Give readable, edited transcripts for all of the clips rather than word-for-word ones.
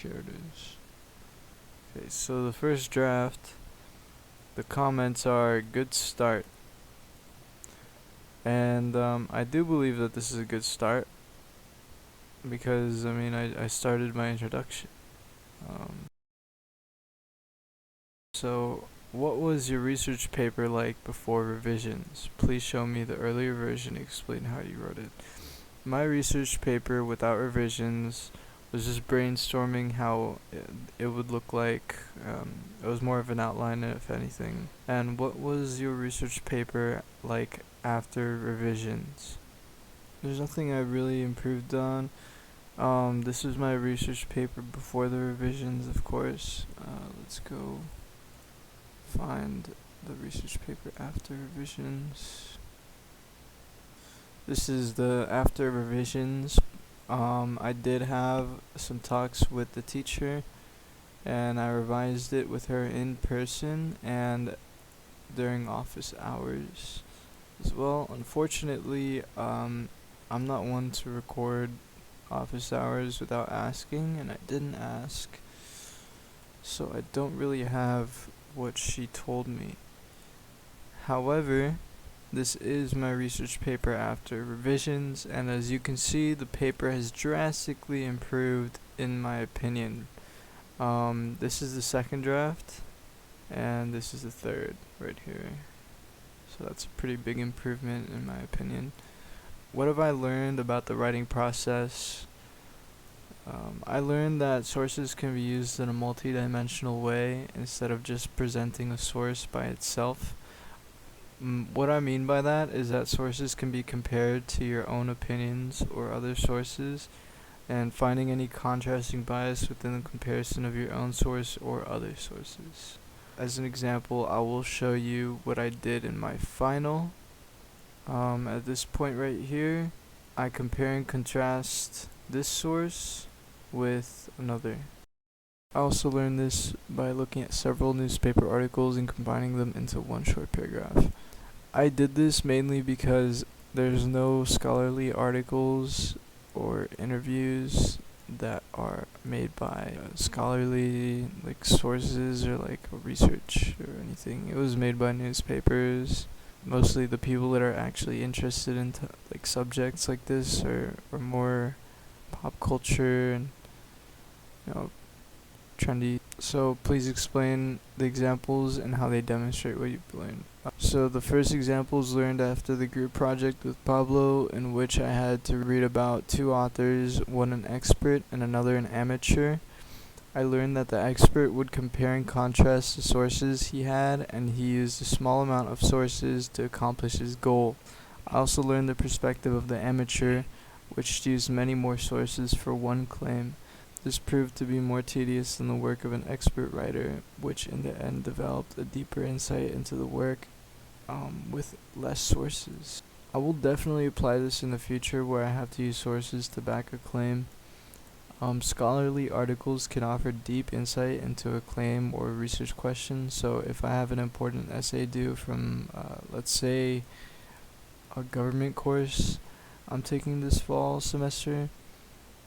Here it is. Okay, so the first draft, the comments are good start. And I do believe that this is a good start because, I mean, I started my introduction. So, what was your research paper like before revisions? Please show me the earlier version and explain how you wrote it. My research paper without revisions was just brainstorming how it would look like. It was more of an outline, if anything. And what was your research paper like after revisions? There's nothing I really improved on. This was my research paper before the revisions, of course. Let's go find the research paper after revisions. This is the after revisions. I did have some talks with the teacher, and I revised it with her in person and during office hours as well. Unfortunately, I'm not one to record office hours without asking, and I didn't ask, so I don't really have what she told me. However, this is my research paper after revisions, and as you can see, the paper has drastically improved in my opinion. This is the second draft, and this is the third right here. So that's a pretty big improvement in my opinion. What have I learned about the writing process? I learned that sources can be used in a multi-dimensional way instead of just presenting a source by itself. What I mean by that is that sources can be compared to your own opinions or other sources, and finding any contrasting bias within the comparison of your own source or other sources. As an example, I will show you what I did in my final. At this point right here, I compare and contrast this source with another. I also learned this by looking at several newspaper articles and combining them into one short paragraph. I did this mainly because there's no scholarly articles or interviews that are made by scholarly sources or research or anything. It was made by newspapers. Mostly the people that are actually interested in subjects like this are more pop culture and trendy. So please explain the examples and how they demonstrate what you've learned. So the first example is learned after the group project with Pablo, in which I had to read about two authors, one an expert and another an amateur. I learned that the expert would compare and contrast the sources he had, and he used a small amount of sources to accomplish his goal. I also learned the perspective of the amateur, which used many more sources for one claim. This proved to be more tedious than the work of an expert writer, which in the end developed a deeper insight into the work with less sources. I will definitely apply this in the future where I have to use sources to back a claim. Scholarly articles can offer deep insight into a claim or research question, so if I have an important essay due from, let's say, a government course I'm taking this fall semester,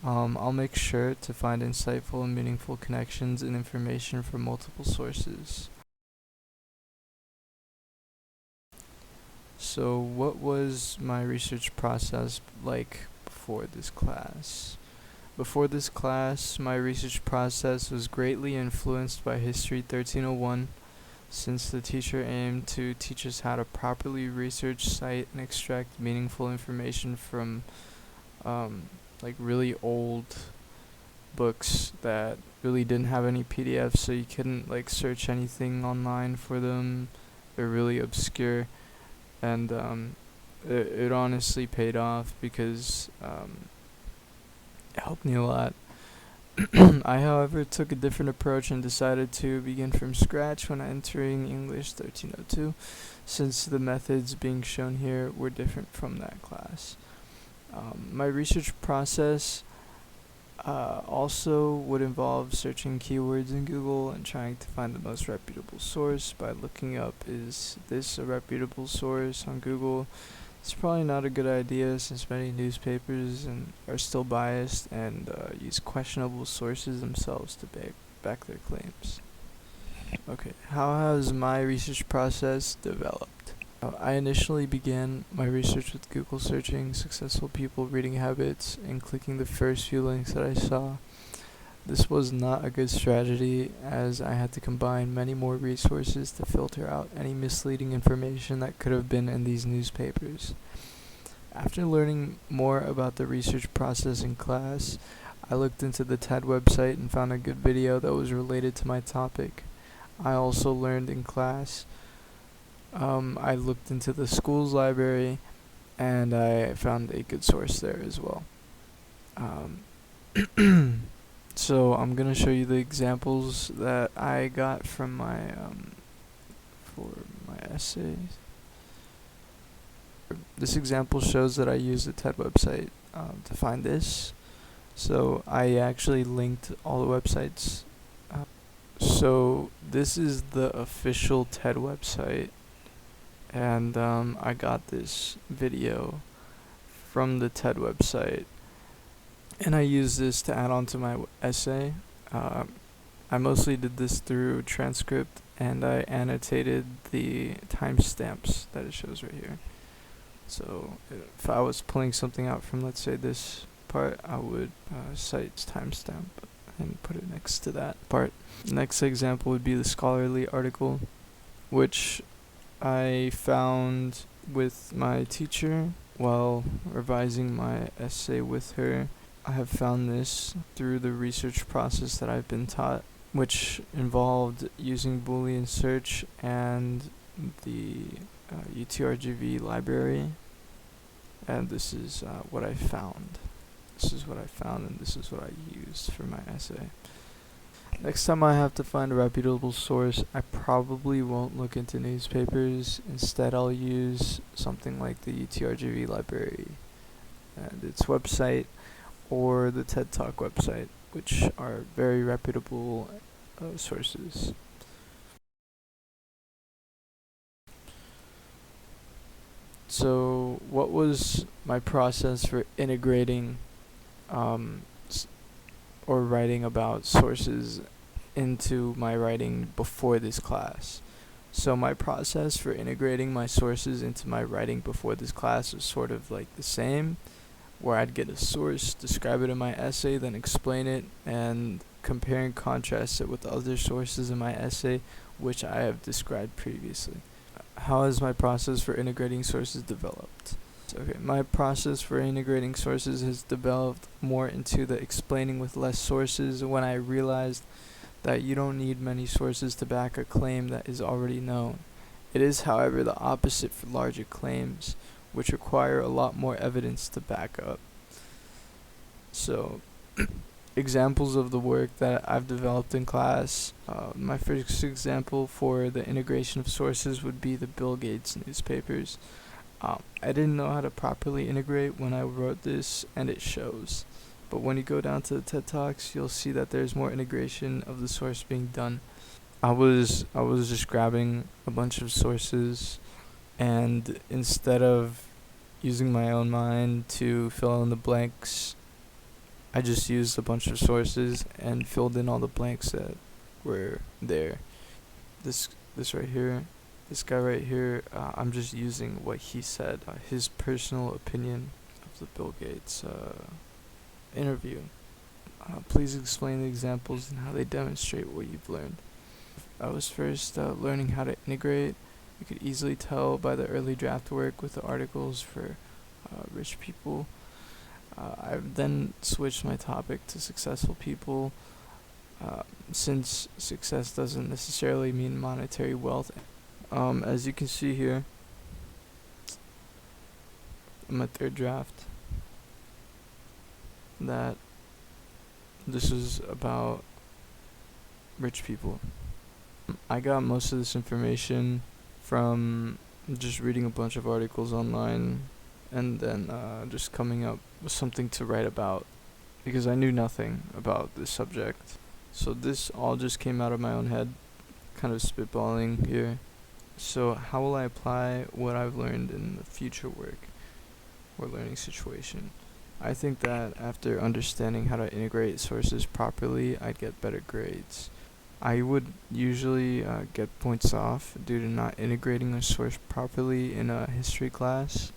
I'll make sure to find insightful and meaningful connections and information from multiple sources. So what was my research process like before this class? Before this class, my research process was greatly influenced by History 1301, since the teacher aimed to teach us how to properly research, cite, and extract meaningful information from really old books that really didn't have any PDFs, so you couldn't search anything online for them. They're really obscure, and it honestly paid off because it helped me a lot. I, however, took a different approach and decided to begin from scratch when entering English 1302, since the methods being shown here were different from that class. My research process also would involve searching keywords in Google and trying to find the most reputable source by looking up, is this a reputable source on Google? It's probably not a good idea since many newspapers are still biased and use questionable sources themselves to back their claims. Okay, how has my research process developed? I initially began my research with Google searching successful people reading habits and clicking the first few links that I saw. This was not a good strategy as I had to combine many more resources to filter out any misleading information that could have been in these newspapers. After learning more about the research process in class, I looked into the TED website and found a good video that was related to my topic. I also learned in class. I looked into the school's library and I found a good source there as well. So I'm gonna show you the examples that I got from my for my essays. This example shows that I used the TED website to find this. So I actually linked all the websites. So this is the official TED website, and I got this video from the TED website, and I used this to add on to my essay. I mostly did this through transcript, and I annotated the timestamps that it shows right here. So if I was pulling something out from, let's say, this part, I would cite timestamp and put it next to that part. Next example would be the scholarly article, which I found with my teacher while revising my essay with her. I have found this through the research process that I've been taught, which involved using Boolean search and the UTRGV library, and this is what I found. This is what I found, and this is what I used for my essay. Next time I have to find a reputable source, I probably won't look into newspapers. Instead, I'll use something like the UTRGV library and its website, or the TED Talk website, which are very reputable sources. So what was my process for integrating or writing about sources into my writing before this class? So my process for integrating my sources into my writing before this class was sort of like the same, where I'd get a source, describe it in my essay, then explain it, and compare and contrast it with other sources in my essay, which I have described previously. How has my process for integrating sources developed? Okay, my process for integrating sources has developed more into the explaining with less sources when I realized that you don't need many sources to back a claim that is already known. It is, however, the opposite for larger claims, which require a lot more evidence to back up. So, examples of the work that I've developed in class. My first example for the integration of sources would be the Bill Gates newspapers. I didn't know how to properly integrate when I wrote this, and it shows. But when you go down to the TED Talks, you'll see that there's more integration of the source being done. I was just grabbing a bunch of sources, and instead of using my own mind to fill in the blanks, I just used a bunch of sources and filled in all the blanks that were there. This right here, this guy right here, I'm just using what he said, his personal opinion of the Bill Gates interview. Please explain the examples and how they demonstrate what you've learned. I was first learning how to integrate. You could easily tell by the early draft work with the articles for rich people. I then switched my topic to successful people, since success doesn't necessarily mean monetary wealth. As you can see here, in my third draft, that this is about rich people. I got most of this information from just reading a bunch of articles online, and then just coming up with something to write about, because I knew nothing about this subject. So this all just came out of my own head, kind of spitballing here. So how will I apply what I've learned in the future work? or learning situation. I think that after understanding how to integrate sources properly, I'd get better grades. I would usually get points off due to not integrating a source properly in a history class,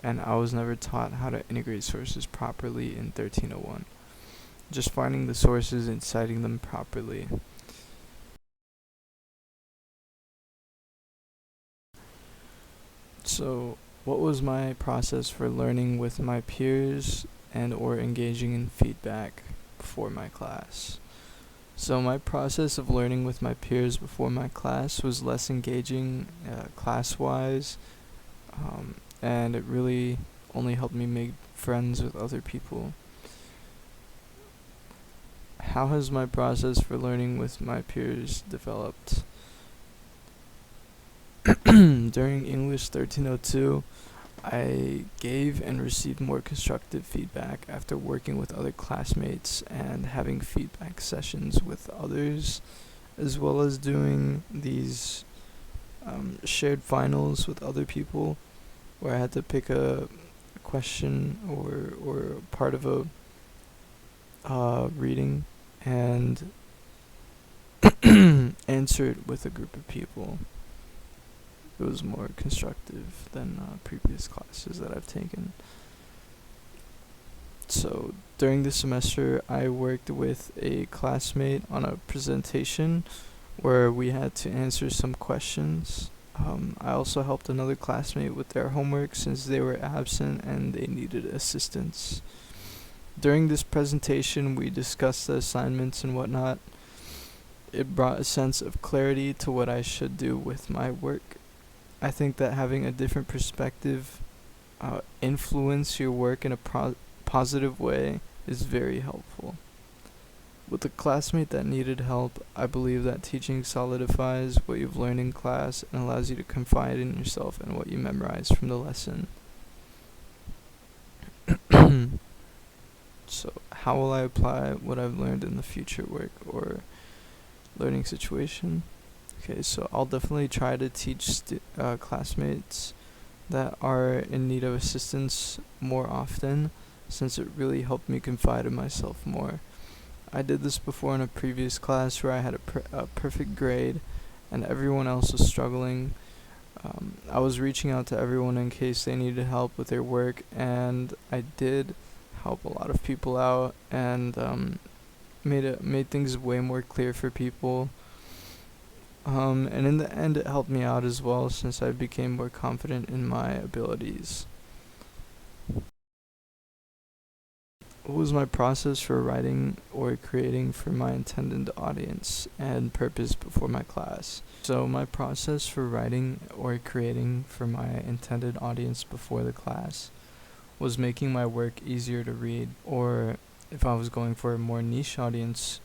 and I was never taught how to integrate sources properly in 1301. Just finding the sources and citing them properly. So, what was my process for learning with my peers and or engaging in feedback before my class? So my process of learning with my peers before my class was less engaging class-wise, and it really only helped me make friends with other people. How has my process for learning with my peers developed? During English 1302, I gave and received more constructive feedback after working with other classmates and having feedback sessions with others, as well as doing these shared finals with other people where I had to pick a question or part of a reading and answer it with a group of people. It was more constructive than previous classes that I've taken. So during the semester, I worked with a classmate on a presentation where we had to answer some questions. I also helped another classmate with their homework since they were absent and they needed assistance. During this presentation, we discussed the assignments and whatnot. It brought a sense of clarity to what I should do with my work. I think that having a different perspective influence your work in a positive way is very helpful. With a classmate that needed help, I believe that teaching solidifies what you've learned in class and allows you to confide in yourself and what you memorized from the lesson. So, how will I apply what I've learned in the future work or learning situation? Okay, so I'll definitely try to teach classmates that are in need of assistance more often, since it really helped me confide in myself more. I did this before in a previous class where I had a perfect grade and everyone else was struggling. I was reaching out to everyone in case they needed help with their work, and I did help a lot of people out and made things way more clear for people. And in the end, it helped me out as well since I became more confident in my abilities. What was my process for writing or creating for my intended audience and purpose before my class? So my process for writing or creating for my intended audience before the class was making my work easier to read, or if I was going for a more niche audience,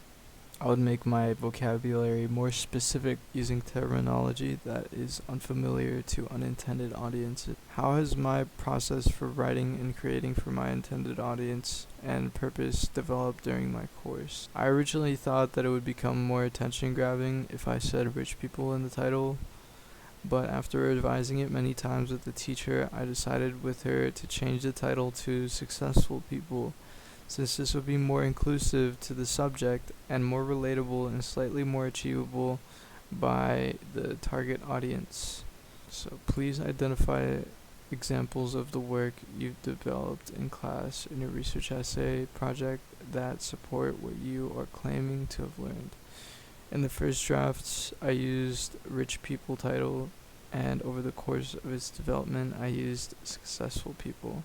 I would make my vocabulary more specific using terminology that is unfamiliar to unintended audiences. How has my process for writing and creating for my intended audience and purpose developed during my course? I originally thought that it would become more attention grabbing if I said rich people in the title, but after revising it many times with the teacher, I decided with her to change the title to successful people, since this would be more inclusive to the subject and more relatable and slightly more achievable by the target audience. So please identify examples of the work you've developed in class in your research essay project that support what you are claiming to have learned. In the first drafts, I used rich people title, and over the course of its development, I used successful people.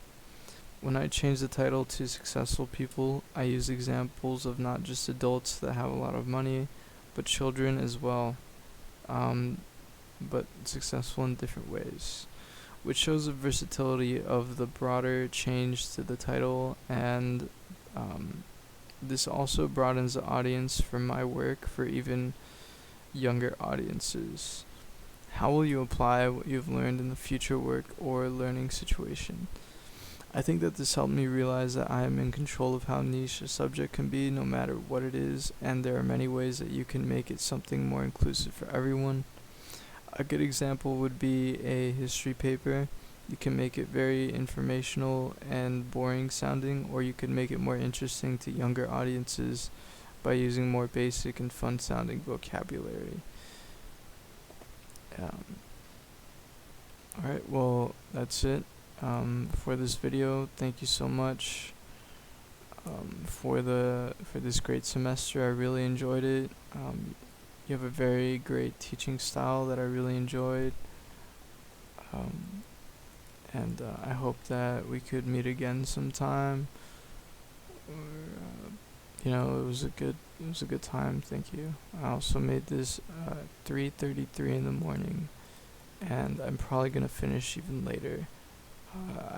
When I changed the title to successful people, I used examples of not just adults that have a lot of money, but children as well, but successful in different ways, which shows the versatility of the broader change to the title, and this also broadens the audience for my work for even younger audiences. How will you apply what you've learned in the future work or learning situation? I think that this helped me realize that I am in control of how niche a subject can be no matter what it is, and there are many ways that you can make it something more inclusive for everyone. A good example would be a history paper. You can make it very informational and boring sounding, or you could make it more interesting to younger audiences by using more basic and fun sounding vocabulary. Alright, well, that's it for this video. Thank you so much for this great semester. I really enjoyed it. You have a very great teaching style that I really enjoyed. And I hope that we could meet again sometime. Or, it was a good time. Thank you. I also made this 3:33 in the morning, and I'm probably gonna finish even later. I